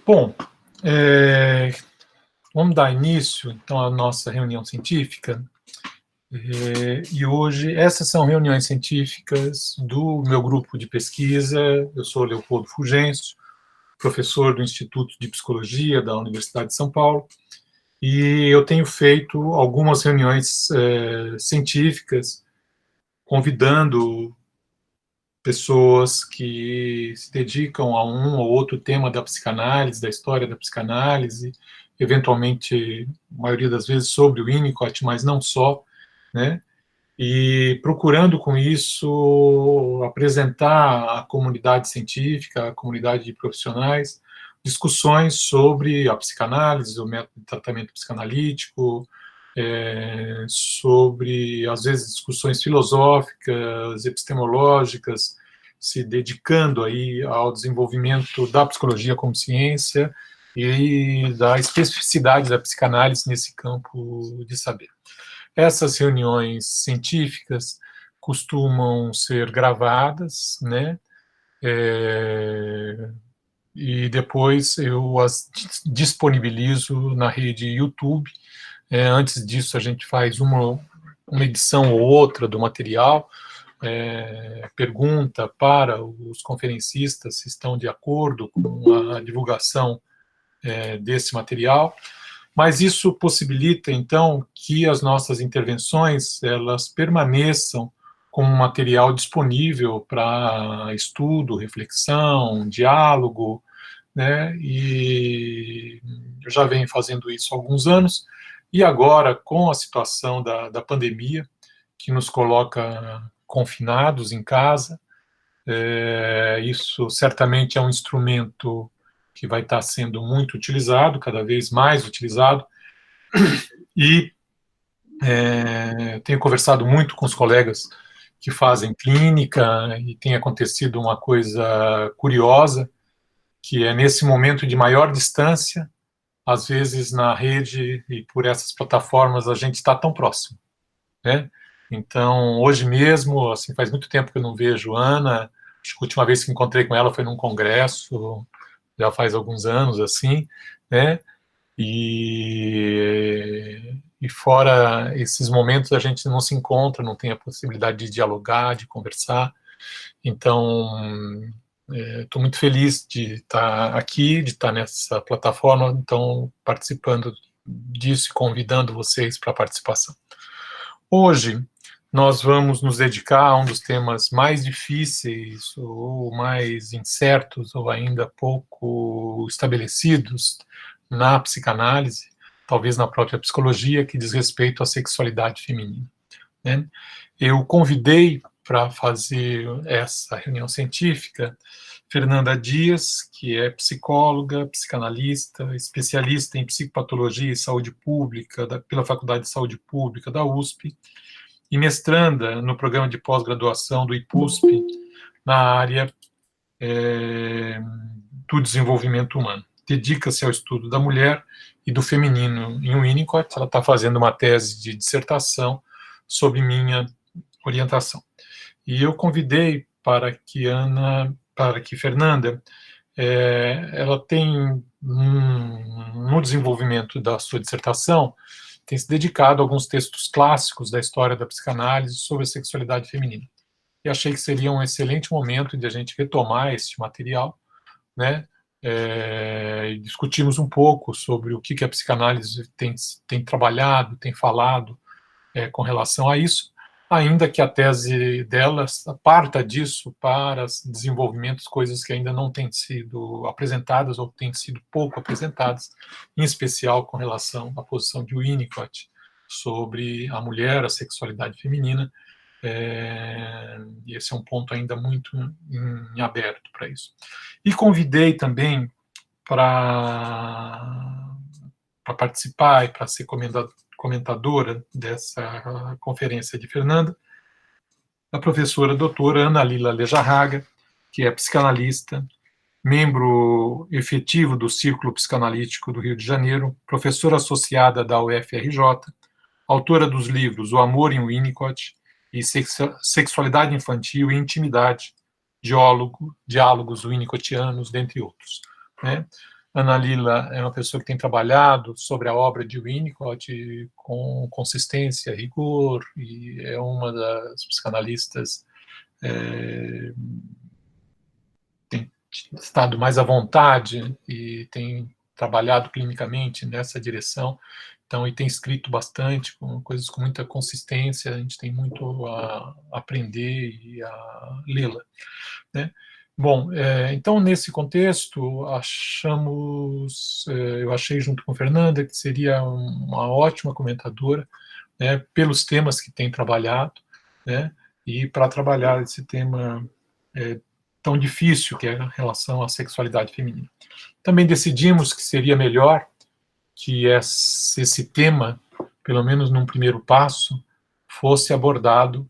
Bom, vamos dar início, então, à nossa reunião científica. E hoje, essas são reuniões científicas do meu grupo de pesquisa. Eu sou Leopoldo Fulgêncio, professor do Instituto de Psicologia da Universidade de São Paulo, e eu tenho feito algumas reuniões científicas, convidando pessoas que se dedicam a um ou outro tema da psicanálise, da história da psicanálise, eventualmente, a maioria das vezes, sobre o Winnicott, mas não só, né? E procurando com isso apresentar à comunidade científica, à comunidade de profissionais, discussões sobre a psicanálise, o método de tratamento psicanalítico, sobre, às vezes, discussões filosóficas, epistemológicas, se dedicando aí ao desenvolvimento da psicologia como ciência e da especificidade da psicanálise nesse campo de saber. Essas reuniões científicas costumam ser gravadas, né? E depois eu as disponibilizo na rede YouTube. Antes disso, a gente faz uma edição ou outra do material, pergunta para os conferencistas se estão de acordo com a divulgação desse material, mas isso possibilita, então, que as nossas intervenções elas permaneçam como um material disponível para estudo, reflexão, diálogo, né? E eu já venho fazendo isso há alguns anos, e agora, com a situação da pandemia, que nos coloca confinados em casa, isso certamente é um instrumento que vai estar sendo muito utilizado, cada vez mais utilizado, e tenho conversado muito com os colegas que fazem clínica, e tem acontecido uma coisa curiosa, que é nesse momento de maior distância, às vezes na rede e por essas plataformas a gente está tão próximo, né? Então, hoje mesmo, assim, faz muito tempo que eu não vejo Ana, acho que a última vez que encontrei com ela foi num congresso, já faz alguns anos, assim, né? E fora esses momentos a gente não se encontra, não tem a possibilidade de dialogar, de conversar. Então, estou muito feliz de estar aqui, de estar nessa plataforma, então participando disso e convidando vocês para a participação. Hoje, nós vamos nos dedicar a um dos temas mais difíceis, ou mais incertos, ou ainda pouco estabelecidos na psicanálise, talvez na própria psicologia, que diz respeito à sexualidade feminina, né? Eu convidei para fazer essa reunião científica Fernanda Dias, que é psicóloga, psicanalista, especialista em psicopatologia e saúde pública pela Faculdade de Saúde Pública da USP, e mestranda no programa de pós-graduação do IPUSP, na área do desenvolvimento humano. Dedica-se ao estudo da mulher e do feminino em Winnicott. Ela está fazendo uma tese de dissertação sobre minha orientação. E eu convidei para que Fernanda, ela tem, no desenvolvimento da sua dissertação, tem se dedicado a alguns textos clássicos da história da psicanálise sobre a sexualidade feminina. E achei que seria um excelente momento de a gente retomar este material, né? E discutimos um pouco sobre o que a psicanálise tem trabalhado, tem falado com relação a isso, ainda que a tese delas parta disso para desenvolvimentos, coisas que ainda não têm sido apresentadas ou têm sido pouco apresentadas, em especial com relação à posição de Winnicott sobre a mulher, a sexualidade feminina. E esse é um ponto ainda muito em aberto para isso. E convidei também para participar e para ser comentadora dessa conferência de Fernanda, a professora doutora Ana Lila Lejarraga, que é psicanalista, membro efetivo do Círculo Psicanalítico do Rio de Janeiro, professora associada da UFRJ, autora dos livros O Amor em Winnicott e Sexualidade Infantil e Intimidade, Diálogos Winnicottianos, dentre outros, né? Ana Lila é uma pessoa que tem trabalhado sobre a obra de Winnicott com consistência, rigor, e é uma das psicanalistas tem estado mais à vontade e tem trabalhado clinicamente nessa direção, então, e tem escrito bastante, coisas com muita consistência, a gente tem muito a aprender e a lê-la, né? Bom, então, nesse contexto, eu achei junto com Fernanda que seria uma ótima comentadora, né, pelos temas que tem trabalhado, né, e para trabalhar esse tema tão difícil que é a relação à sexualidade feminina. Também decidimos que seria melhor que esse tema, pelo menos num primeiro passo, fosse abordado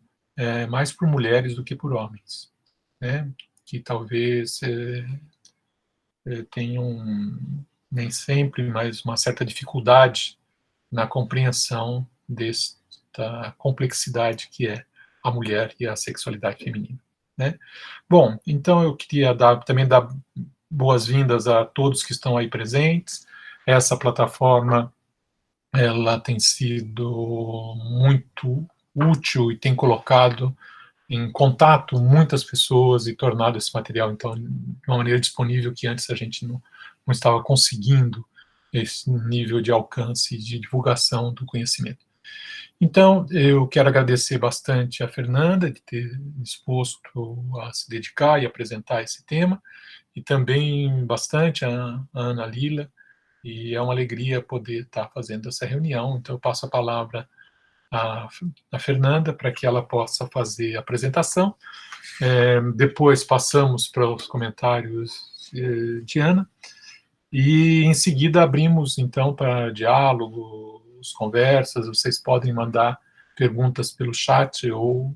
mais por mulheres do que por homens, né, que talvez tenham nem sempre, mas uma certa dificuldade na compreensão desta complexidade que é a mulher e a sexualidade feminina, né? Bom, então eu queria também dar boas-vindas a todos que estão aí presentes. Essa plataforma, ela tem sido muito útil e tem colocado em contato muitas pessoas e tornado esse material, então, de uma maneira disponível que antes a gente não estava conseguindo esse nível de alcance e de divulgação do conhecimento. Então, eu quero agradecer bastante a Fernanda de ter disposto a se dedicar e apresentar esse tema, e também bastante a Ana Lila, e é uma alegria poder estar fazendo essa reunião. Então, eu passo a palavra a Fernanda para que ela possa fazer a apresentação. Depois passamos para os comentários de Ana, e em seguida abrimos então para diálogos, conversas. Vocês podem mandar perguntas pelo chat ou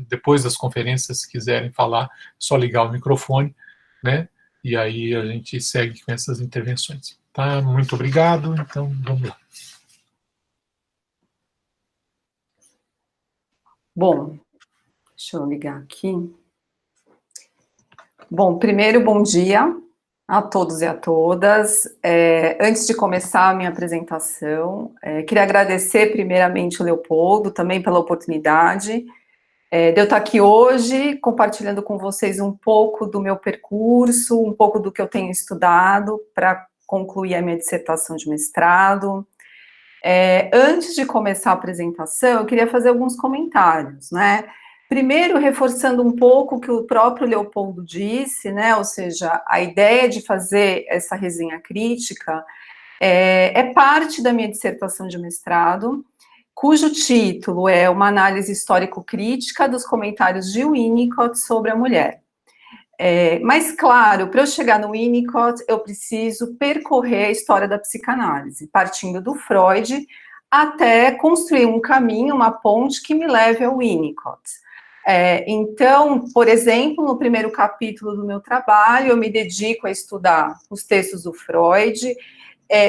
depois das conferências, se quiserem falar, só ligar o microfone, né? E aí a gente segue com essas intervenções. Tá? Muito obrigado. Então, vamos lá. Bom, deixa eu ligar aqui. Bom, primeiro, bom dia a todos e a todas. Antes de começar a minha apresentação, queria agradecer primeiramente o Leopoldo, também pela oportunidade de eu estar aqui hoje, compartilhando com vocês um pouco do meu percurso, um pouco do que eu tenho estudado para concluir a minha dissertação de mestrado. Antes de começar a apresentação, eu queria fazer alguns comentários, né? Primeiro, reforçando um pouco o que o próprio Leopoldo disse, né? Ou seja, a ideia de fazer essa resenha crítica é parte da minha dissertação de mestrado, cujo título é Uma análise histórico-crítica dos comentários de Winnicott sobre a mulher. Mas, claro, para eu chegar no Winnicott, eu preciso percorrer a história da psicanálise, partindo do Freud até construir um caminho, uma ponte que me leve ao Winnicott. Então, por exemplo, no primeiro capítulo do meu trabalho, eu me dedico a estudar os textos do Freud,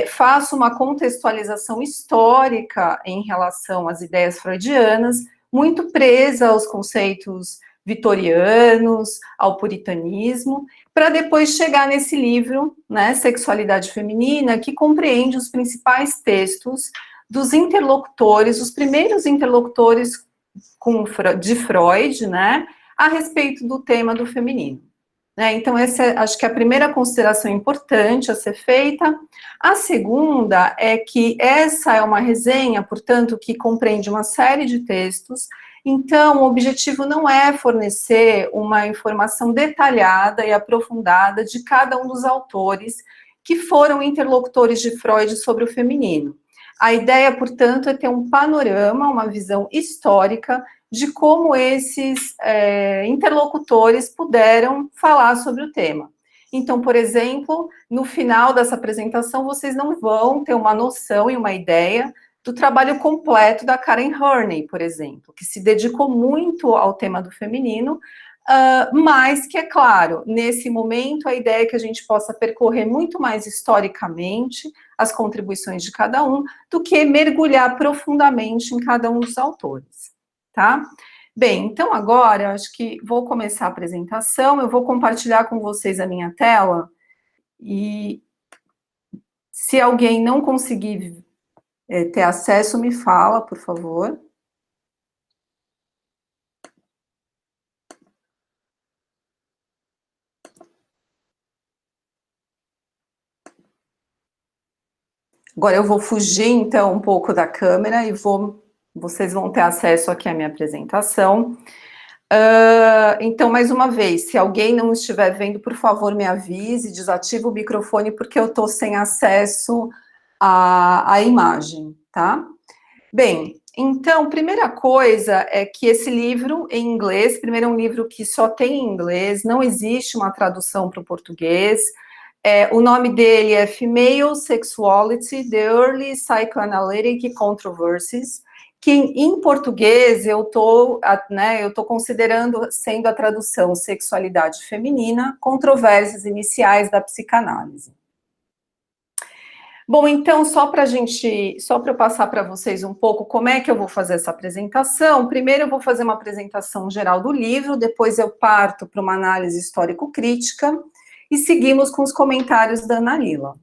faço uma contextualização histórica em relação às ideias freudianas, muito presa aos conceitos vitorianos, ao puritanismo, para depois chegar nesse livro, né, Sexualidade Feminina, que compreende os principais textos dos interlocutores, os primeiros interlocutores de Freud, né, a respeito do tema do feminino. Então, essa acho que é a primeira consideração importante a ser feita. A segunda é que essa é uma resenha, portanto, que compreende uma série de textos. Então, o objetivo não é fornecer uma informação detalhada e aprofundada de cada um dos autores que foram interlocutores de Freud sobre o feminino. A ideia, portanto, é ter um panorama, uma visão histórica de como esses interlocutores puderam falar sobre o tema. Então, por exemplo, no final dessa apresentação, vocês não vão ter uma noção e uma ideia do trabalho completo da Karen Horney, por exemplo, que se dedicou muito ao tema do feminino, mas que, é claro, nesse momento, a ideia é que a gente possa percorrer muito mais historicamente as contribuições de cada um, do que mergulhar profundamente em cada um dos autores. Tá? Bem, então agora, acho que vou começar a apresentação, eu vou compartilhar com vocês a minha tela, E se alguém não conseguir ter acesso, me fala, por favor. Agora eu vou fugir, então, um pouco da câmera e vocês vão ter acesso aqui à minha apresentação. Então, mais uma vez, se alguém não estiver vendo, por favor, me avise, desativa o microfone, porque eu estou sem acesso à imagem, tá? Bem, então, primeira coisa é que esse livro em inglês, primeiro é um livro que só tem em inglês, não existe uma tradução para o português. O nome dele é Female Sexuality, The Early Psychoanalytic Controversies, que em português eu tô considerando sendo a tradução Sexualidade Feminina, Controvérsias Iniciais da Psicanálise. Bom, então, só para eu passar para vocês um pouco como é que eu vou fazer essa apresentação, primeiro eu vou fazer uma apresentação geral do livro, depois eu parto para uma análise histórico-crítica, e seguimos com os comentários da Ana Lila.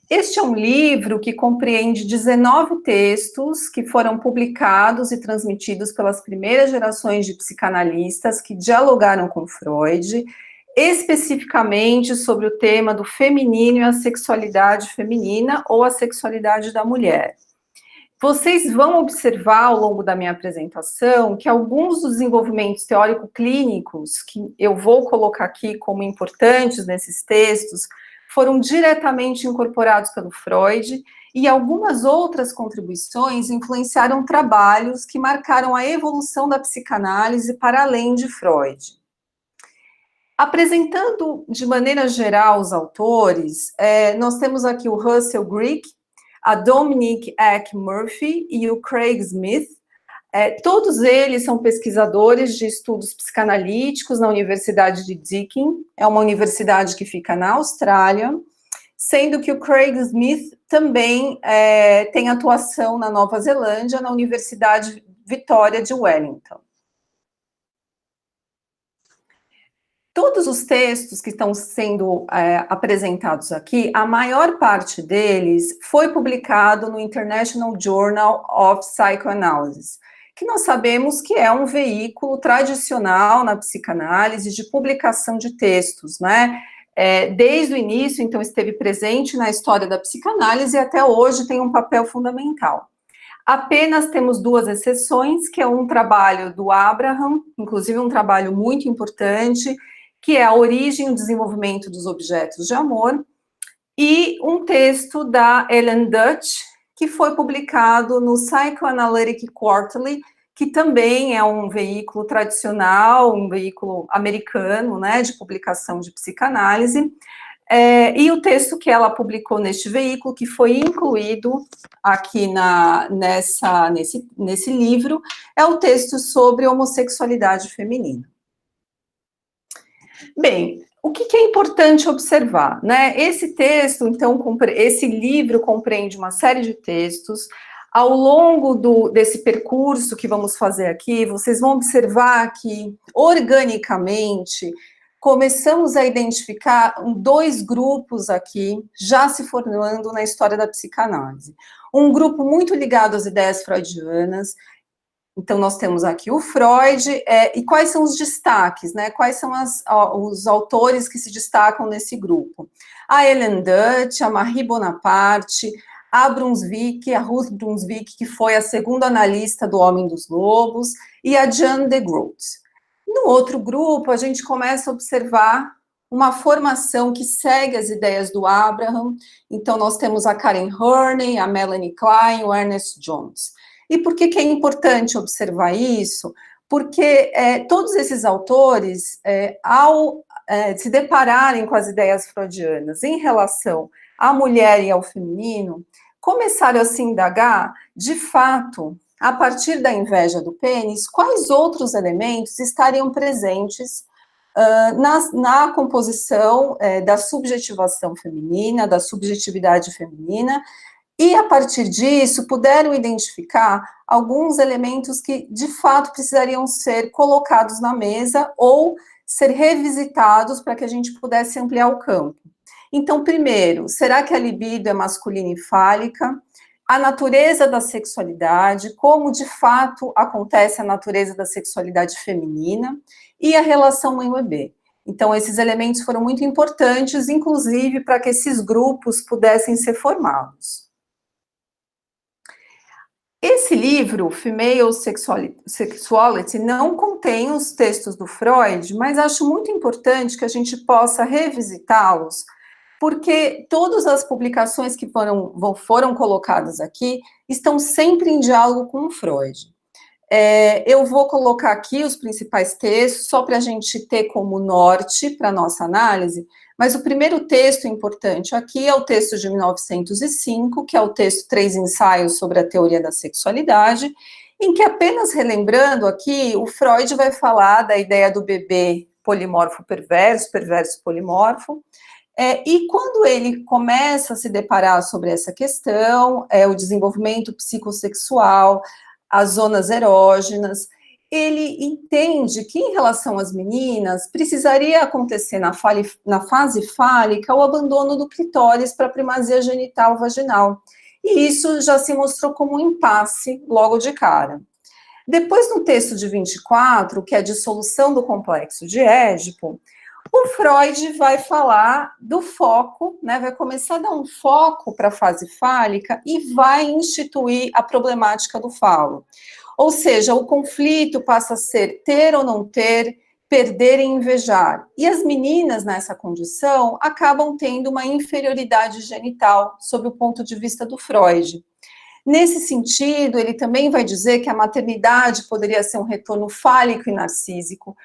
Este é um livro que compreende 19 textos que foram publicados e transmitidos pelas primeiras gerações de psicanalistas que dialogaram com Freud, especificamente sobre o tema do feminino e a sexualidade feminina ou a sexualidade da mulher. Vocês vão observar ao longo da minha apresentação que alguns dos desenvolvimentos teórico-clínicos que eu vou colocar aqui como importantes nesses textos foram diretamente incorporados pelo Freud e algumas outras contribuições influenciaram trabalhos que marcaram a evolução da psicanálise para além de Freud. Apresentando de maneira geral os autores, nós temos aqui o Russell Grigg, a Dominique Eck Murphy e o Craig Smith. Todos eles são pesquisadores de estudos psicanalíticos na Universidade de Deakin, é uma universidade que fica na Austrália, sendo que o Craig Smith também tem atuação na Nova Zelândia, na Universidade Vitória de Wellington. Todos os textos que estão sendo apresentados aqui, a maior parte deles foi publicado no International Journal of Psychoanalysis, que nós sabemos que é um veículo tradicional na psicanálise de publicação de textos, né? Desde o início, então, esteve presente na história da psicanálise e até hoje tem um papel fundamental. Apenas temos duas exceções, que é um trabalho do Abraham, inclusive um trabalho muito importante, que é a origem e o desenvolvimento dos objetos de amor, e um texto da Ellen Dutch, que foi publicado no Psychoanalytic Quarterly, que também é um veículo tradicional, um veículo americano, né, de publicação de psicanálise, e o texto que ela publicou neste veículo, que foi incluído aqui nesse livro, é o texto sobre homossexualidade feminina. Bem, o que é importante observar, né? Esse texto, então, esse livro compreende uma série de textos. Ao longo desse percurso que vamos fazer aqui, vocês vão observar que, organicamente, começamos a identificar dois grupos aqui, já se formando na história da psicanálise. Um grupo muito ligado às ideias freudianas. Então, nós temos aqui o Freud, e quais são os destaques, né? Quais são os autores que se destacam nesse grupo? A Ellen Dutch, a Marie Bonaparte, a Ruth Brunswick, que foi a segunda analista do Homem dos Lobos, e a Jeanne de Groot. No outro grupo, a gente começa a observar uma formação que segue as ideias do Abraham. Então, nós temos a Karen Horney, a Melanie Klein, o Ernest Jones. E por que é importante observar isso? Porque todos esses autores, ao se depararem com as ideias freudianas em relação à mulher e ao feminino, começaram a se indagar, de fato, a partir da inveja do pênis, quais outros elementos estariam presentes na composição da subjetivação feminina, da subjetividade feminina, e, a partir disso, puderam identificar alguns elementos que, de fato, precisariam ser colocados na mesa ou ser revisitados para que a gente pudesse ampliar o campo. Então, primeiro, será que a libido é masculina e fálica? A natureza da sexualidade, como de fato acontece a natureza da sexualidade feminina e a relação mãe-bebê. Então, esses elementos foram muito importantes, inclusive, para que esses grupos pudessem ser formados. Esse livro, Female Sexuality, não contém os textos do Freud, mas acho muito importante que a gente possa revisitá-los, porque todas as publicações que foram colocadas aqui estão sempre em diálogo com o Freud. Eu vou colocar aqui os principais textos, só para a gente ter como norte para a nossa análise, mas o primeiro texto importante aqui é o texto de 1905, que é o texto Três Ensaios sobre a Teoria da Sexualidade, em que, apenas relembrando aqui, o Freud vai falar da ideia do bebê polimorfo perverso, perverso polimorfo, e quando ele começa a se deparar sobre essa questão, o desenvolvimento psicossexual, as zonas erógenas, ele entende que, em relação às meninas, precisaria acontecer na fase fálica o abandono do clitóris para a primazia genital vaginal. E isso já se mostrou como um impasse logo de cara. Depois, no texto de 24, que é a dissolução do complexo de Édipo, o Freud vai falar do foco, né, vai começar a dar um foco para a fase fálica e vai instituir a problemática do falo. Ou seja, o conflito passa a ser ter ou não ter, perder e invejar. E as meninas, nessa condição, acabam tendo uma inferioridade genital, sob o ponto de vista do Freud. Nesse sentido, ele também vai dizer que a maternidade poderia ser um retorno fálico e narcísico,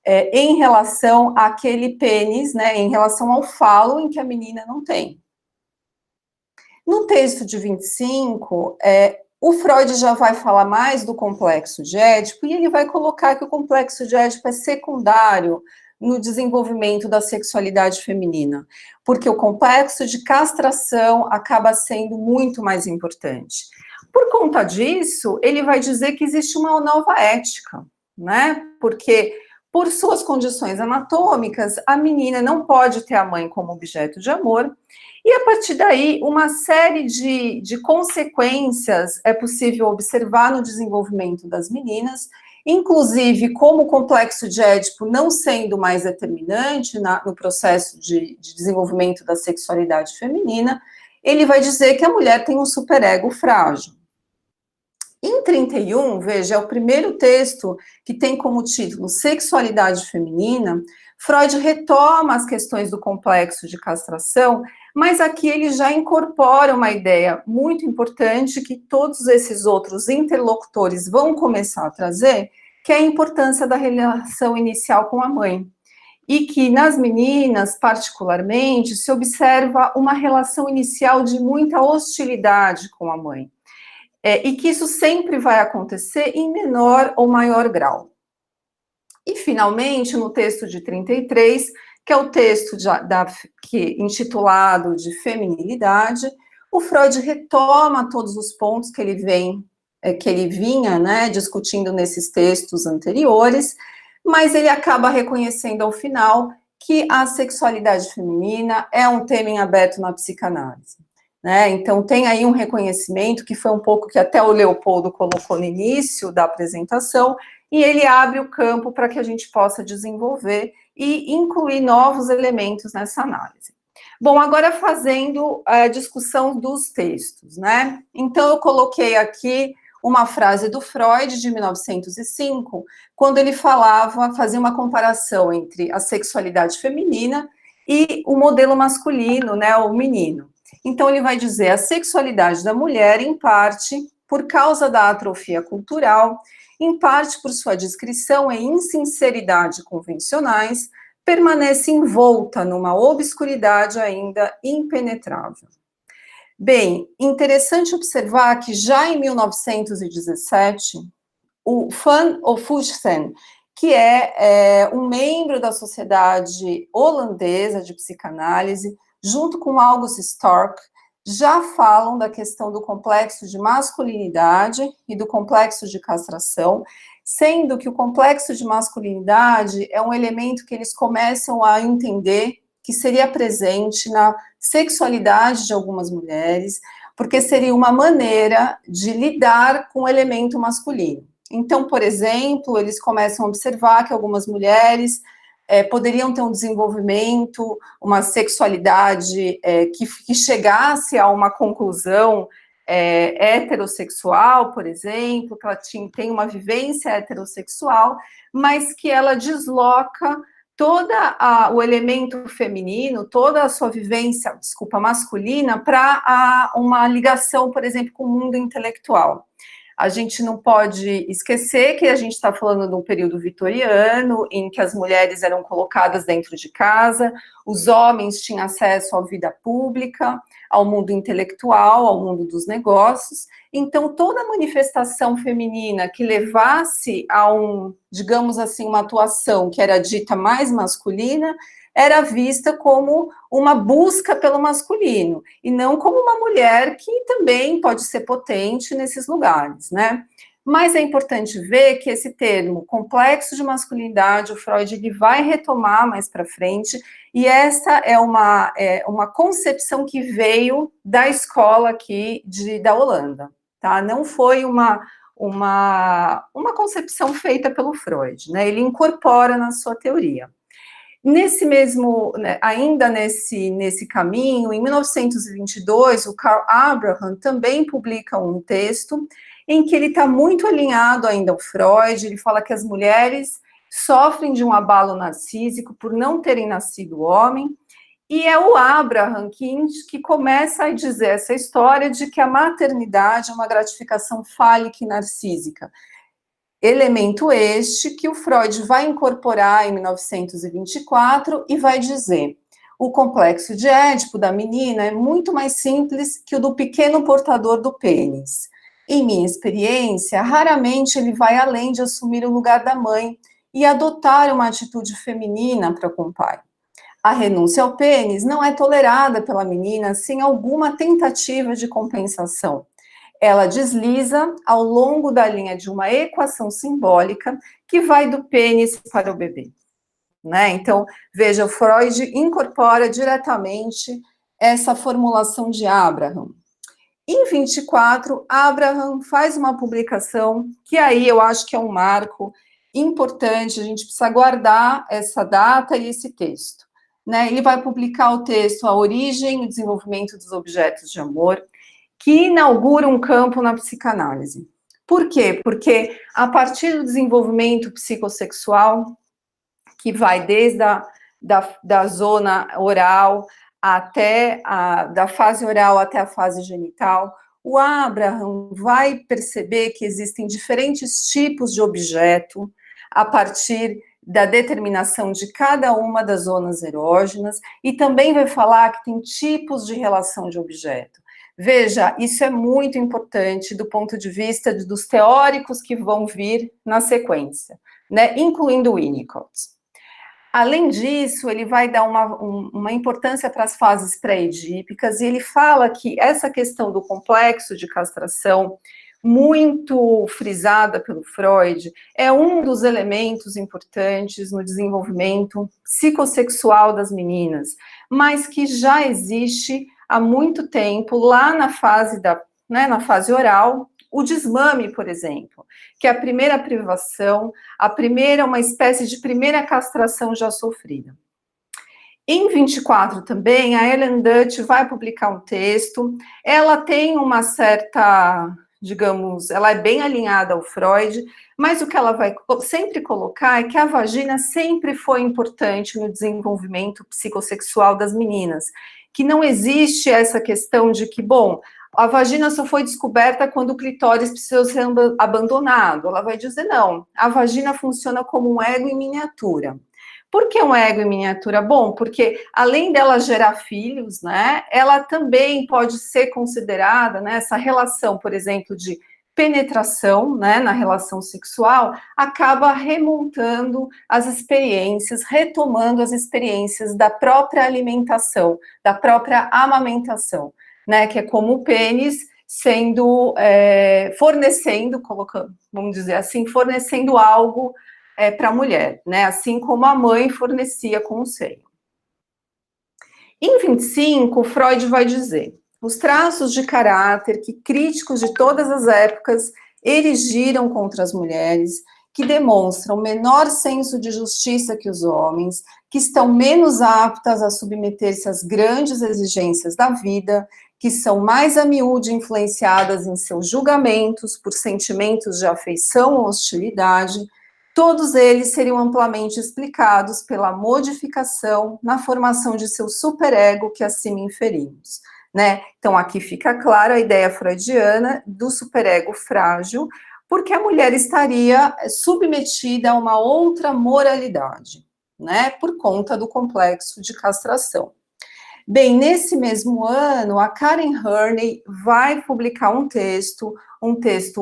em relação àquele pênis, né, em relação ao falo em que a menina não tem. No texto de 25, o Freud já vai falar mais do complexo de Édipo, e ele vai colocar que o complexo de Édipo é secundário no desenvolvimento da sexualidade feminina, porque o complexo de castração acaba sendo muito mais importante. Por conta disso, ele vai dizer que existe uma nova ética, né, porque, por suas condições anatômicas, a menina não pode ter a mãe como objeto de amor, e a partir daí, uma série de consequências é possível observar no desenvolvimento das meninas, inclusive como o complexo de Édipo não sendo mais determinante no processo de desenvolvimento da sexualidade feminina, ele vai dizer que a mulher tem um superego frágil. Em 31, veja, é o primeiro texto que tem como título Sexualidade Feminina. Freud retoma as questões do complexo de castração, mas aqui ele já incorpora uma ideia muito importante que todos esses outros interlocutores vão começar a trazer, que é a importância da relação inicial com a mãe. E que nas meninas, particularmente, se observa uma relação inicial de muita hostilidade com a mãe. E que isso sempre vai acontecer em menor ou maior grau. E, finalmente, no texto de 33, que é o texto intitulado de Feminilidade, o Freud retoma todos os pontos que ele vinha, né, discutindo nesses textos anteriores, mas ele acaba reconhecendo ao final que a sexualidade feminina é um tema em aberto na psicanálise. Né? Então, tem aí um reconhecimento, que foi um pouco que até o Leopoldo colocou no início da apresentação, e ele abre o campo para que a gente possa desenvolver e incluir novos elementos nessa análise. Bom, agora fazendo a discussão dos textos, né? Então, eu coloquei aqui uma frase do Freud, de 1905, quando ele fazia uma comparação entre a sexualidade feminina e o modelo masculino, né, o menino. Então, ele vai dizer, a sexualidade da mulher, em parte, por causa da atrofia cultural, em parte por sua discrição e insinceridade convencionais, permanece envolta numa obscuridade ainda impenetrável. Bem, interessante observar que já em 1917, o Van Ophuijsen, que é um membro da Sociedade Holandesa de Psicanálise, junto com August Storck, já falam da questão do complexo de masculinidade e do complexo de castração, sendo que o complexo de masculinidade é um elemento que eles começam a entender que seria presente na sexualidade de algumas mulheres, porque seria uma maneira de lidar com o elemento masculino. Então, por exemplo, eles começam a observar que algumas mulheres poderiam ter um desenvolvimento, uma sexualidade que chegasse a uma conclusão heterossexual, por exemplo, que ela tem uma vivência heterossexual, mas que ela desloca todo o elemento feminino, toda a sua vivência, masculina, para uma ligação, por exemplo, com o mundo intelectual. A gente não pode esquecer que a gente está falando de um período vitoriano, em que as mulheres eram colocadas dentro de casa, os homens tinham acesso à vida pública, ao mundo intelectual, ao mundo dos negócios. Então, toda manifestação feminina que levasse a digamos assim, uma atuação que era dita mais masculina, era vista como uma busca pelo masculino, e não como uma mulher que também pode ser potente nesses lugares, né? Mas é importante ver que esse termo, complexo de masculinidade, o Freud ele vai retomar mais para frente, e essa é uma concepção que veio da escola aqui da Holanda, tá? Não foi uma concepção feita pelo Freud, né? Ele incorpora na sua teoria. Nesse mesmo, ainda nesse caminho, em 1922, o Karl Abraham também publica um texto em que ele está muito alinhado ainda ao Freud. Ele fala que as mulheres sofrem de um abalo narcísico por não terem nascido homem, e é o Abraham que começa a dizer essa história de que a maternidade é uma gratificação fálica e narcísica. Elemento este que o Freud vai incorporar em 1924 e vai dizer: o complexo de Édipo da menina é muito mais simples que o do pequeno portador do pênis. Em minha experiência, raramente ele vai além de assumir o lugar da mãe e adotar uma atitude feminina para com o pai. A renúncia ao pênis não é tolerada pela menina sem alguma tentativa de compensação. Ela desliza ao longo da linha de uma equação simbólica que vai do pênis para o bebê, né? Então, veja, Freud incorpora diretamente essa formulação de Abraham. Em 24, Abraham faz uma publicação que aí eu acho que é um marco importante, a gente precisa guardar essa data e esse texto, né? Ele vai publicar o texto A Origem e o Desenvolvimento dos Objetos de Amor, que inaugura um campo na psicanálise. Por quê? Porque a partir do desenvolvimento psicossexual, que vai desde da zona oral até da fase oral até a fase genital, o Abraham vai perceber que existem diferentes tipos de objeto a partir da determinação de cada uma das zonas erógenas, e também vai falar que tem tipos de relação de objeto. Veja, isso é muito importante do ponto de vista dos teóricos que vão vir na sequência, né, incluindo o Winnicott. Além disso, ele vai dar uma importância para as fases pré-edípicas, e ele fala que essa questão do complexo de castração, muito frisada pelo Freud, é um dos elementos importantes no desenvolvimento psicossexual das meninas, mas que já existe há muito tempo, lá na fase oral, o desmame, por exemplo, que é a primeira privação, uma espécie de primeira castração já sofrida. Em 24 também, a Ellen Dutch vai publicar um texto, ela tem uma certa, digamos, ela é bem alinhada ao Freud, mas o que ela vai sempre colocar é que a vagina sempre foi importante no desenvolvimento psicossexual das meninas, que não existe essa questão de que, bom, a vagina só foi descoberta quando o clitóris precisou ser abandonado. Ela vai dizer, não, a vagina funciona como um ego em miniatura. Por que um ego em miniatura? Bom, porque além dela gerar filhos, né, ela também pode ser considerada, né, essa relação, por exemplo, de penetração, né, na relação sexual, acaba remontando as experiências, retomando as experiências da própria alimentação, da própria amamentação, né, que é como o pênis sendo, fornecendo, colocando, vamos dizer assim, fornecendo algo para a mulher, né? Assim como a mãe fornecia com o seio. Em 25, Freud vai dizer: os traços de caráter que críticos de todas as épocas erigiram contra as mulheres, que demonstram menor senso de justiça que os homens, que estão menos aptas a submeter-se às grandes exigências da vida, que são mais a miúde influenciadas em seus julgamentos por sentimentos de afeição ou hostilidade, todos eles seriam amplamente explicados pela modificação na formação de seu superego que acima inferimos, né? Então, aqui fica clara a ideia freudiana do superego frágil, porque a mulher estaria submetida a uma outra moralidade, né? Por conta do complexo de castração. Bem, nesse mesmo ano, a Karen Horney vai publicar um texto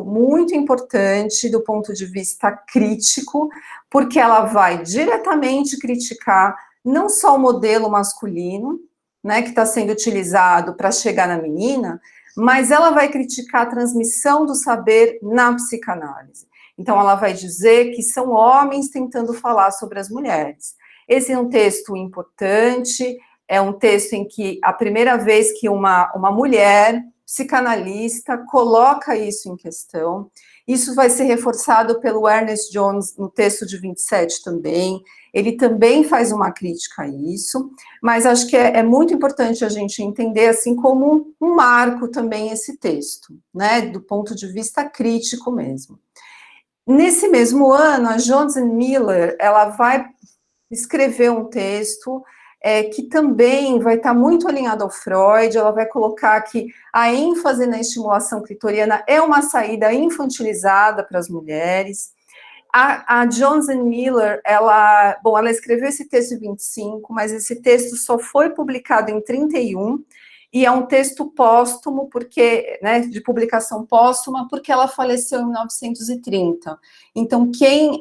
muito importante do ponto de vista crítico, porque ela vai diretamente criticar não só o modelo masculino, né, que está sendo utilizado para chegar na menina, mas ela vai criticar a transmissão do saber na psicanálise. Então, ela vai dizer que são homens tentando falar sobre as mulheres. Esse é um texto importante, é um texto em que a primeira vez que uma mulher psicanalista coloca isso em questão. Isso vai ser reforçado pelo Ernest Jones no texto de 27 também. Ele também faz uma crítica a isso, mas acho que é muito importante a gente entender, assim, como um marco também esse texto, né, do ponto de vista crítico mesmo. Nesse mesmo ano, a Jones Miller, ela vai escrever um texto que também vai estar muito alinhado ao Freud. Ela vai colocar que a ênfase na estimulação clitoriana é uma saída infantilizada para as mulheres. A Jones Miller, ela escreveu esse texto em 25, mas esse texto só foi publicado em 31, e é um texto póstumo, porque, né, de publicação póstuma, porque ela faleceu em 1930. Então, quem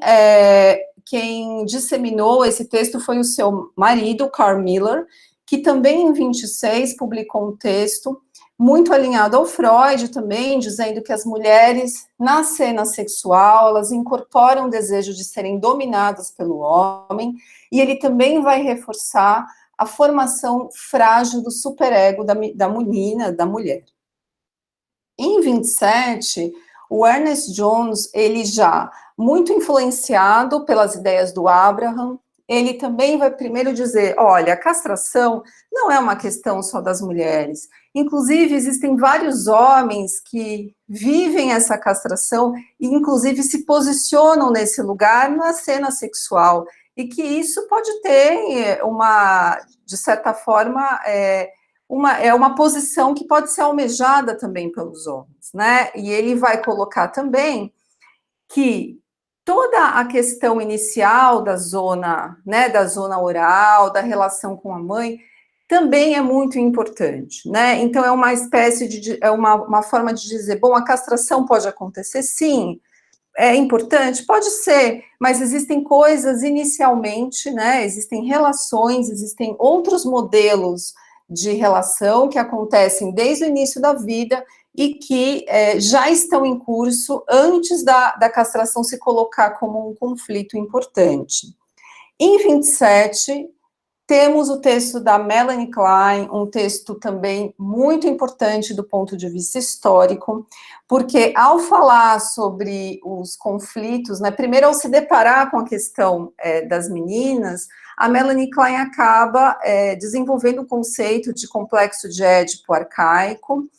disseminou esse texto foi o seu marido, Carl Miller, que também em 26 publicou um texto muito alinhado ao Freud também, dizendo que as mulheres, na cena sexual, elas incorporam o desejo de serem dominadas pelo homem, e ele também vai reforçar a formação frágil do superego da menina, da mulher. Em 27, o Ernest Jones, ele já muito influenciado pelas ideias do Abraham, ele também vai primeiro dizer, olha, a castração não é uma questão só das mulheres. Inclusive, existem vários homens que vivem essa castração e, inclusive, se posicionam nesse lugar na cena sexual. E que isso pode ter de certa forma, uma posição que pode ser almejada também pelos homens, né? E ele vai colocar também que toda a questão inicial da zona, né, da zona oral, da relação com a mãe, também é muito importante, né? Então, é uma espécie uma forma de dizer, bom, a castração pode acontecer, sim, é importante? Pode ser, mas existem coisas inicialmente, né? Existem relações, existem outros modelos de relação que acontecem desde o início da vida e que já estão em curso antes da castração se colocar como um conflito importante. Em 27, temos o texto da Melanie Klein, um texto também muito importante do ponto de vista histórico, porque ao falar sobre os conflitos, né, primeiro ao se deparar com a questão das meninas, a Melanie Klein acaba desenvolvendo o conceito de complexo de Édipo arcaico.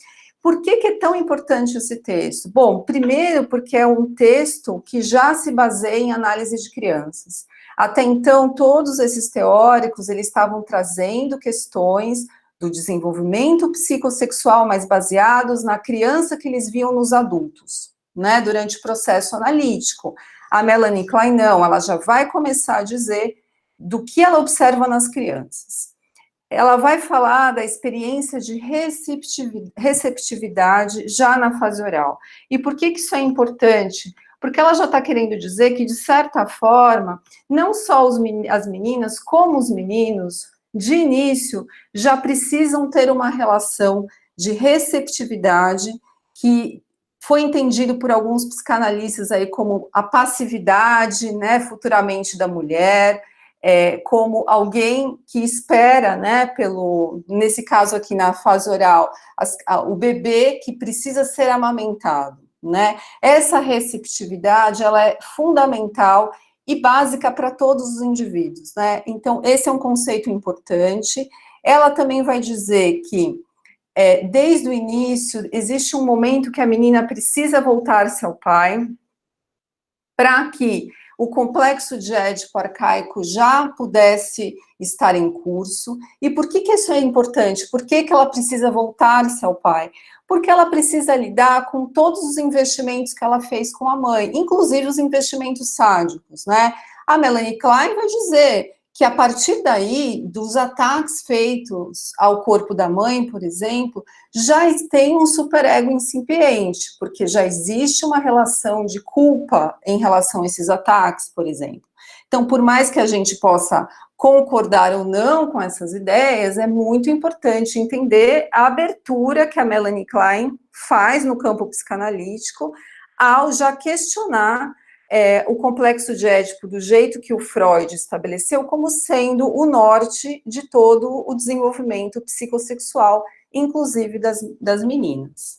Por que é tão importante esse texto? Bom, primeiro porque é um texto que já se baseia em análise de crianças. Até então, todos esses teóricos, eles estavam trazendo questões do desenvolvimento psicossexual, mas baseados na criança que eles viam nos adultos, né, durante o processo analítico. A Melanie Klein, não, ela já vai começar a dizer do que ela observa nas crianças. Ela vai falar da experiência de receptividade já na fase oral. E por que isso é importante? Porque ela já está querendo dizer que, de certa forma, não só as meninas, como os meninos, de início, já precisam ter uma relação de receptividade que foi entendido por alguns psicanalistas aí como a passividade, né, futuramente da mulher, como alguém que espera, né, nesse caso aqui na fase oral, o bebê que precisa ser amamentado, né? Essa receptividade, ela é fundamental e básica para todos os indivíduos, né? Então, esse é um conceito importante. Ela também vai dizer que, desde o início, existe um momento que a menina precisa voltar-se ao pai, para que o complexo de Édipo arcaico já pudesse estar em curso. E por que isso é importante? Por que ela precisa voltar-se ao pai? Porque ela precisa lidar com todos os investimentos que ela fez com a mãe, inclusive os investimentos sádicos, né? A Melanie Klein vai dizer que a partir daí, dos ataques feitos ao corpo da mãe, por exemplo, já tem um superego incipiente, porque já existe uma relação de culpa em relação a esses ataques, por exemplo. Então, por mais que a gente possa concordar ou não com essas ideias, é muito importante entender a abertura que a Melanie Klein faz no campo psicanalítico ao já questionar o complexo de Édipo do jeito que o Freud estabeleceu como sendo o norte de todo o desenvolvimento psicossexual, inclusive das meninas.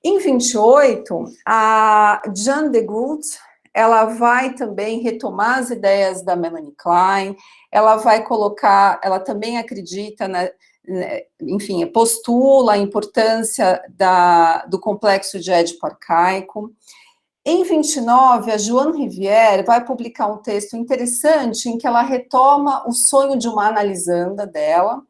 Em 28, a Jeanne de Groot, ela vai também retomar as ideias da Melanie Klein, ela vai colocar, ela também acredita, enfim, postula a importância do complexo de Édipo arcaico. Em 29, a Joanne Rivière vai publicar um texto interessante em que ela retoma o sonho de uma analisanda dela,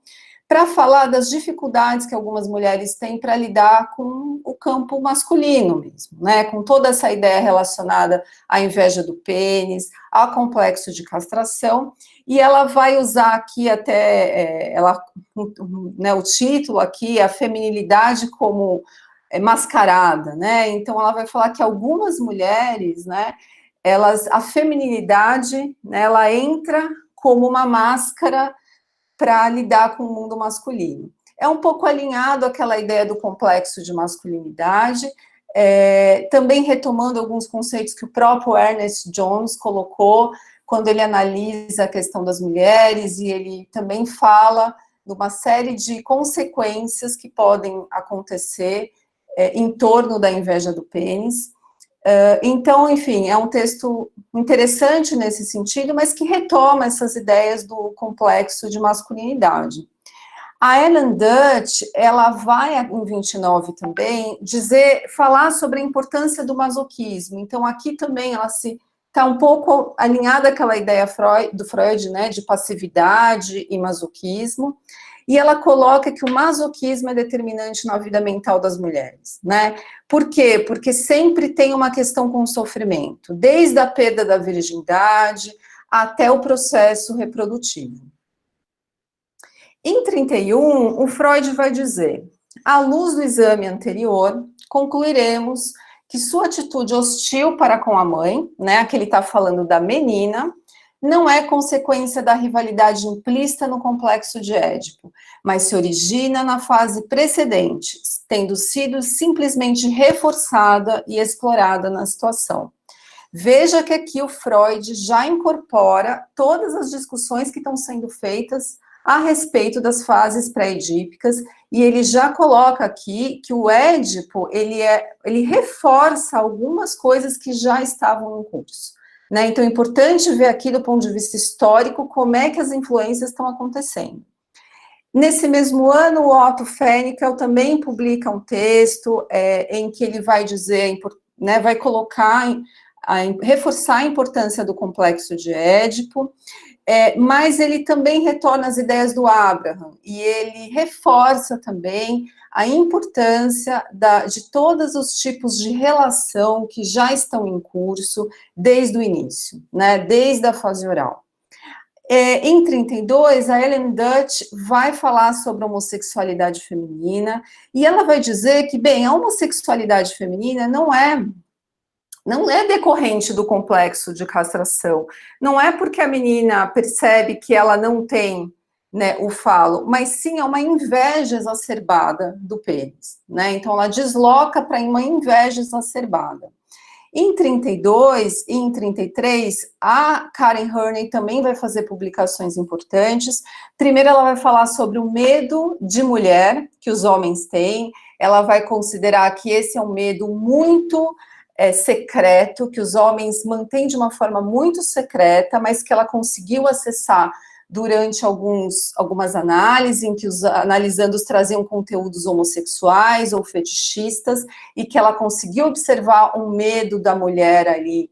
para falar das dificuldades que algumas mulheres têm para lidar com o campo masculino mesmo, né? Com toda essa ideia relacionada à inveja do pênis, ao complexo de castração, e ela vai usar aqui até, o título aqui, a feminilidade como mascarada, né? Então ela vai falar que algumas mulheres, né, a feminilidade, né, ela entra como uma máscara para lidar com o mundo masculino. É um pouco alinhado àquela ideia do complexo de masculinidade, também retomando alguns conceitos que o próprio Ernest Jones colocou quando ele analisa a questão das mulheres, e ele também fala de uma série de consequências que podem acontecer em torno da inveja do pênis. Então, enfim, é um texto interessante nesse sentido, mas que retoma essas ideias do complexo de masculinidade. A Ellen Dutch, ela vai, em 29 também, falar sobre a importância do masoquismo. Então, aqui também ela está um pouco alinhada àquela ideia do Freud, né, de passividade e masoquismo, e ela coloca que o masoquismo é determinante na vida mental das mulheres, né? Por quê? Porque sempre tem uma questão com o sofrimento, desde a perda da virgindade até o processo reprodutivo. Em 31, o Freud vai dizer: à luz do exame anterior, concluiremos que sua atitude hostil para com a mãe, né, aqui ele está falando da menina, não é consequência da rivalidade implícita no complexo de Édipo, mas se origina na fase precedente, tendo sido simplesmente reforçada e explorada na situação. Veja que aqui o Freud já incorpora todas as discussões que estão sendo feitas a respeito das fases pré-edípicas, e ele já coloca aqui que o Édipo, ele reforça algumas coisas que já estavam em curso. Né? Então, é importante ver aqui, do ponto de vista histórico, como é que as influências estão acontecendo. Nesse mesmo ano, o Otto Fenikel também publica um texto em que ele vai dizer, né, vai reforçar a importância do complexo de Édipo, mas ele também retorna às ideias do Abraham, e ele reforça também a importância de todos os tipos de relação que já estão em curso desde o início, né, desde a fase oral. Em 32, a Ellen Dutch vai falar sobre a homossexualidade feminina, e ela vai dizer que, bem, a homossexualidade feminina não é decorrente do complexo de castração, não é porque a menina percebe que ela não tem né, o falo, mas sim é uma inveja exacerbada do pênis, né? Então ela desloca para uma inveja exacerbada. Em 32 e em 33, a Karen Horney também vai fazer publicações importantes. Primeiro, ela vai falar sobre o medo de mulher que os homens têm. Ela vai considerar que esse é um medo muito secreto, que os homens mantêm de uma forma muito secreta, mas que ela conseguiu acessar durante algumas análises, em que os analisandos traziam conteúdos homossexuais ou fetichistas, e que ela conseguiu observar um medo da mulher ali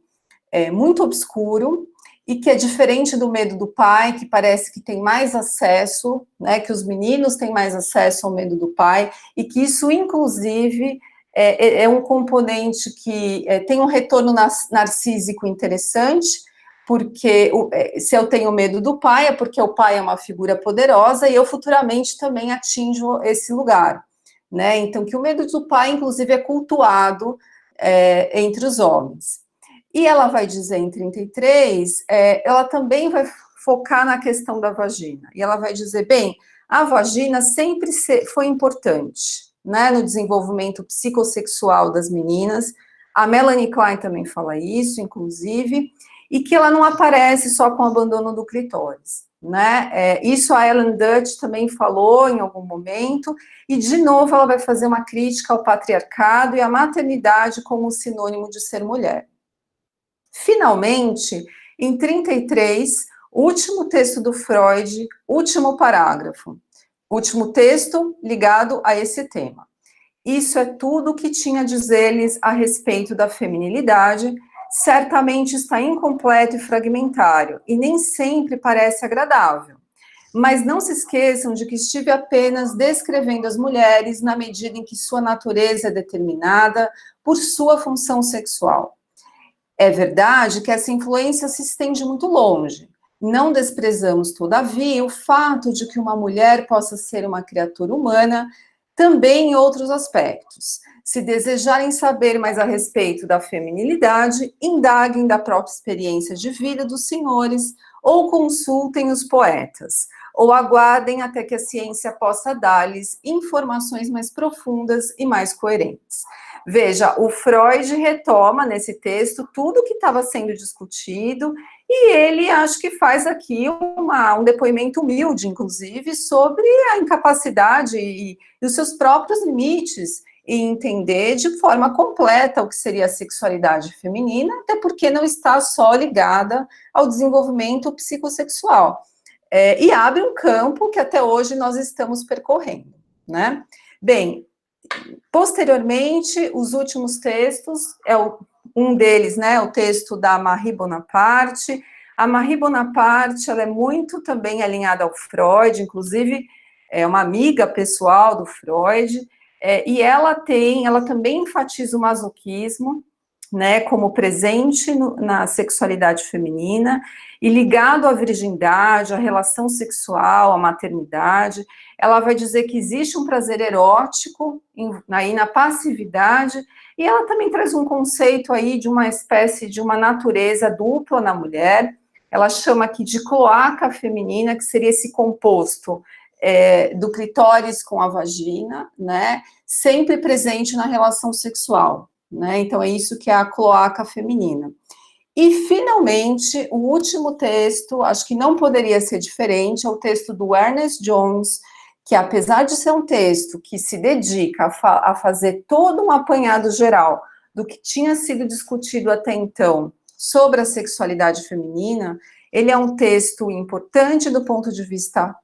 muito obscuro, e que é diferente do medo do pai, que parece que tem mais acesso, né, que os meninos têm mais acesso ao medo do pai, e que isso, inclusive, é um componente que tem um retorno narcísico interessante, porque se eu tenho medo do pai, é porque o pai é uma figura poderosa, e eu futuramente também atinjo esse lugar, né? Então, que o medo do pai, inclusive, é cultuado entre os homens. E ela vai dizer em 33, ela também vai focar na questão da vagina, e ela vai dizer, bem, a vagina sempre foi importante, né, no desenvolvimento psicossexual das meninas. A Melanie Klein também fala isso, inclusive, e que ela não aparece só com o abandono do clitóris, né? Isso a Ellen Dutch também falou em algum momento, e de novo ela vai fazer uma crítica ao patriarcado e à maternidade como sinônimo de ser mulher. Finalmente, em 33, último texto do Freud, último parágrafo, último texto ligado a esse tema. Isso é tudo o que tinha a dizer-lhes a respeito da feminilidade, certamente está incompleto e fragmentário, e nem sempre parece agradável. Mas não se esqueçam de que estive apenas descrevendo as mulheres na medida em que sua natureza é determinada por sua função sexual. É verdade que essa influência se estende muito longe. Não desprezamos, todavia, o fato de que uma mulher possa ser uma criatura humana também em outros aspectos. Se desejarem saber mais a respeito da feminilidade, indaguem da própria experiência de vida dos senhores, ou consultem os poetas, ou aguardem até que a ciência possa dar-lhes informações mais profundas e mais coerentes. Veja, o Freud retoma nesse texto tudo que estava sendo discutido, e ele acho que faz aqui um depoimento humilde, inclusive, sobre a incapacidade e os seus próprios limites em entender de forma completa o que seria a sexualidade feminina, até porque não está só ligada ao desenvolvimento psicossexual. E abre um campo que até hoje nós estamos percorrendo, né? Bem, posteriormente, os últimos textos, um deles, né, o texto da Marie Bonaparte. A Marie Bonaparte, ela é muito também alinhada ao Freud, inclusive é uma amiga pessoal do Freud, e ela também enfatiza o masoquismo, né, como presente na sexualidade feminina, e ligado à virgindade, à relação sexual, à maternidade. Ela vai dizer que existe um prazer erótico aí na passividade, e ela também traz um conceito aí de uma espécie de uma natureza dupla na mulher. Ela chama aqui de cloaca feminina, que seria esse composto do clitóris com a vagina, né, sempre presente na relação sexual, né, então é isso que é a cloaca feminina. E, finalmente, o último texto, acho que não poderia ser diferente, é o texto do Ernest Jones, que apesar de ser um texto que se dedica a fazer todo um apanhado geral do que tinha sido discutido até então sobre a sexualidade feminina, ele é um texto importante do ponto de vista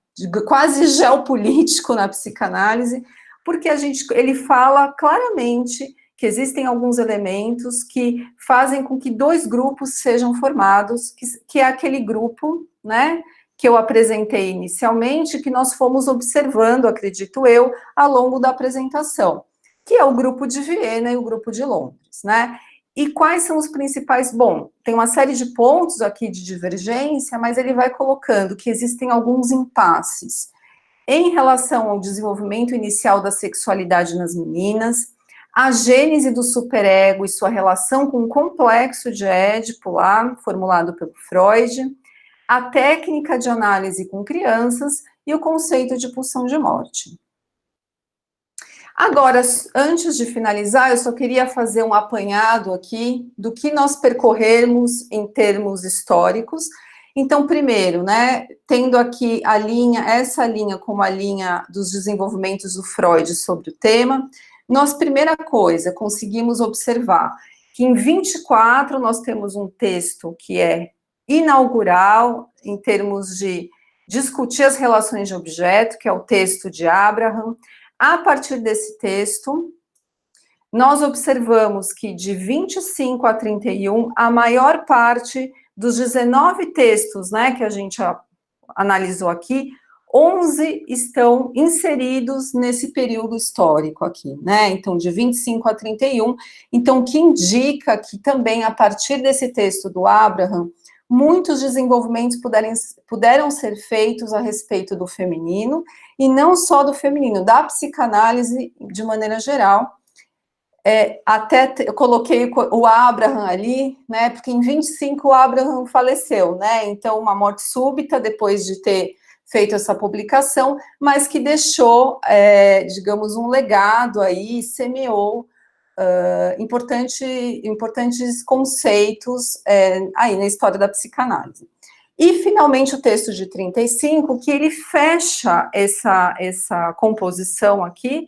quase geopolítico na psicanálise, porque ele fala claramente que existem alguns elementos que fazem com que dois grupos sejam formados, que é aquele grupo, né, que eu apresentei inicialmente, que nós fomos observando, acredito eu, ao longo da apresentação, que é o grupo de Viena e o grupo de Londres, né? E quais são os principais? Bom, tem uma série de pontos aqui de divergência, mas ele vai colocando que existem alguns impasses em relação ao desenvolvimento inicial da sexualidade nas meninas, a gênese do superego e sua relação com o complexo de Édipo, lá, formulado pelo Freud, a técnica de análise com crianças e o conceito de pulsão de morte. Agora, antes de finalizar, eu só queria fazer um apanhado aqui do que nós percorremos em termos históricos. Então, primeiro, né, tendo aqui a linha, essa linha como a linha dos desenvolvimentos do Freud sobre o tema, nós, primeira coisa, conseguimos observar que em 24 nós temos um texto que é inaugural em termos de discutir as relações de objeto, que é o texto de Abraham. A partir desse texto, nós observamos que de 25 a 31, a maior parte dos 19 textos, né, que a gente analisou aqui, 11 estão inseridos nesse período histórico aqui, né, então de 25 a 31, então o que indica que também a partir desse texto do Abraham, muitos desenvolvimentos puderam ser feitos a respeito do feminino, e não só do feminino, da psicanálise de maneira geral. Até eu coloquei o Abraham ali, né, porque em 25 o Abraham faleceu, né, então uma morte súbita depois de ter feito essa publicação, mas que deixou, digamos, um legado aí, semeou importantes conceitos aí na história da psicanálise. E, finalmente, o texto de 35, que ele fecha essa composição aqui,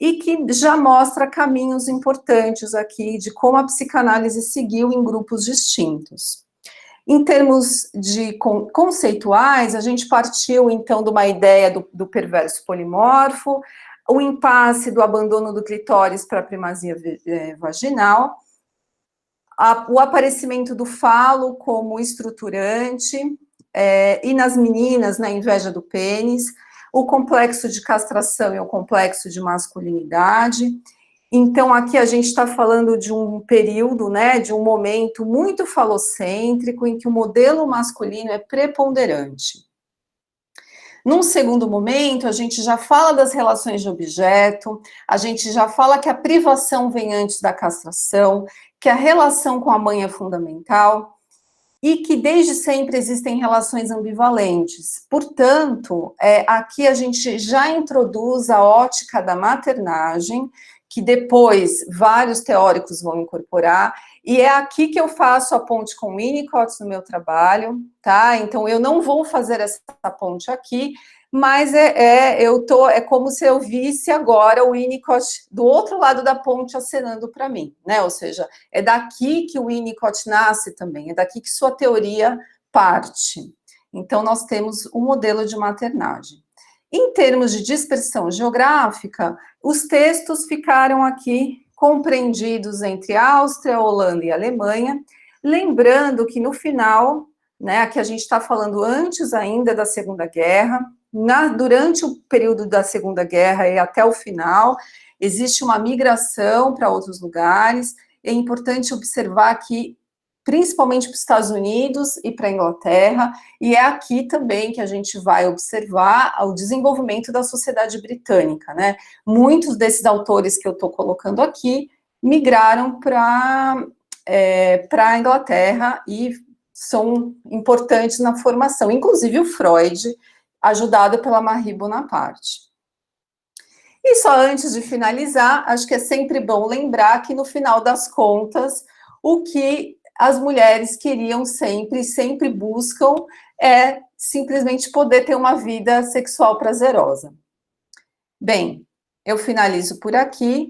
e que já mostra caminhos importantes aqui de como a psicanálise seguiu em grupos distintos. Em termos de conceituais, a gente partiu, então, de uma ideia do perverso polimorfo, o impasse do abandono do clitóris para a primazia vaginal, o aparecimento do falo como estruturante, e nas meninas, na inveja do pênis, o complexo de castração e o complexo de masculinidade. Então, aqui a gente está falando de um período, né, de um momento muito falocêntrico, em que o modelo masculino é preponderante. Num segundo momento, a gente já fala das relações de objeto, a gente já fala que a privação vem antes da castração, que a relação com a mãe é fundamental, e que desde sempre existem relações ambivalentes. Portanto, aqui a gente já introduz a ótica da maternagem, que depois vários teóricos vão incorporar, e é aqui que eu faço a ponte com Winnicott no meu trabalho, tá? Então, eu não vou fazer essa ponte aqui, mas é como se eu visse agora o Winnicott do outro lado da ponte acenando para mim, né? Ou seja, é daqui que o Winnicott nasce também, é daqui que sua teoria parte. Então, nós temos um modelo de maternagem. Em termos de dispersão geográfica, os textos ficaram aqui compreendidos entre Áustria, Holanda e Alemanha, lembrando que no final, né, aqui a gente está falando antes ainda da Segunda Guerra, durante o período da Segunda Guerra e até o final, existe uma migração para outros lugares. É importante observar que, principalmente para os Estados Unidos e para a Inglaterra, e é aqui também que a gente vai observar o desenvolvimento da sociedade britânica, né? Muitos desses autores que eu estou colocando aqui migraram para a Inglaterra e são importantes na formação, inclusive o Freud, ajudado pela Marie Bonaparte. E só antes de finalizar, acho que é sempre bom lembrar que, no final das contas, o que as mulheres queriam sempre buscam, é simplesmente poder ter uma vida sexual prazerosa. Bem, eu finalizo por aqui.